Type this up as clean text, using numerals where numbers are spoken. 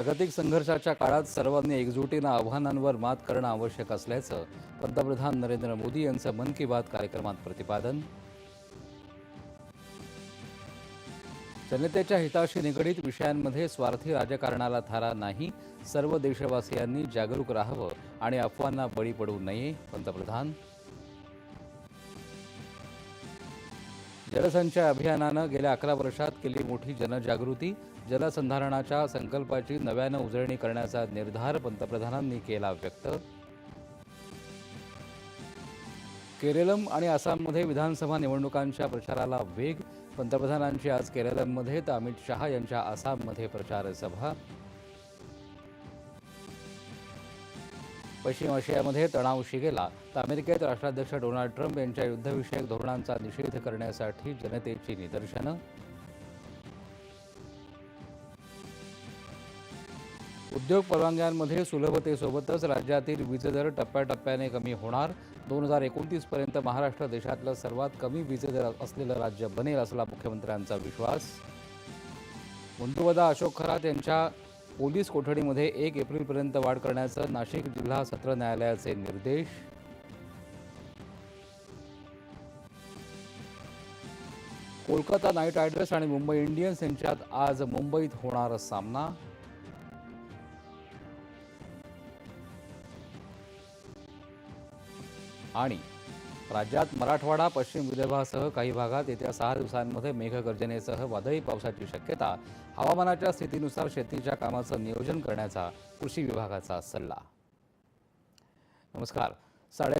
जागतिक संघर्षाच्या काळात सर्वांनी एकजुटीनं आव्हानांवर मात करणं आवश्यक असल्याचं पंतप्रधान नरेंद्र मोदी यांचं मन की बात कार्यक्रमात प्रतिपादन. जनतेच्या हिताशी निगडीत विषयांमध्ये स्वार्थी राजकारणाला थारा नाही. सर्व देशवासियांनी जागरूक राहावं आणि अफवांना बळी पडू नये. पंतप्रधान. जलसंचय अभियानानं गेल्या 11 वर्षात केली मोठी जनजागृती. जलसंधारणाच्या संकल्पाची नव्यानं उजळणी करण्याचा निर्धार पंतप्रधानांनी केला व्यक्त. केरळम आणि आसाममध्ये विधानसभा निवडणुकांच्या प्रचाराला वेग. पंतप्रधानांची आज केरळमध्ये तर अमित शहा यांच्या आसाममध्ये प्रचार सभा. पश्चिम आशियामध्ये तणाव शिगेला तर अमेरिकेत राष्ट्राध्यक्ष डोनाल्ड ट्रम्प यांच्या युद्धविषयक धोरणांचा निषेध करण्यासाठी जनतेची निदर्शनं. उद्योग परवानग्यांमध्ये सुलभतेसोबतच राज्यातील वीज दर टप्प्याटप्प्याने कमी होणार. 2029 पर्यंत महाराष्ट्र देशातलं सर्वात कमी वीज दर असलेलं राज्य बनेल असला मुख्यमंत्र्यांचा विश्वास. मुंडूवदा अशोक खरात यांच्या पोलीस कोठडीमध्ये 1 एप्रिलपर्यंत वाढ करण्याचं नाशिक जिल्हा सत्र न्यायालयाचे निर्देश. कोलकाता नाईट रायडर्स आणि मुंबई इंडियन्स यांच्यात आज मुंबईत होणार सामना. आणि राज्यात मराठवाडा पश्चिम विदर्भासह काही भागात येत्या 6 दिवसांमध्ये मेघगर्जनेसह वादळी पावसाची शक्यता. हवामानाच्या स्थितीनुसार शेतीच्या कामाचं नियोजन करण्याचा कृषी विभागाचा सल्ला. नमस्कार.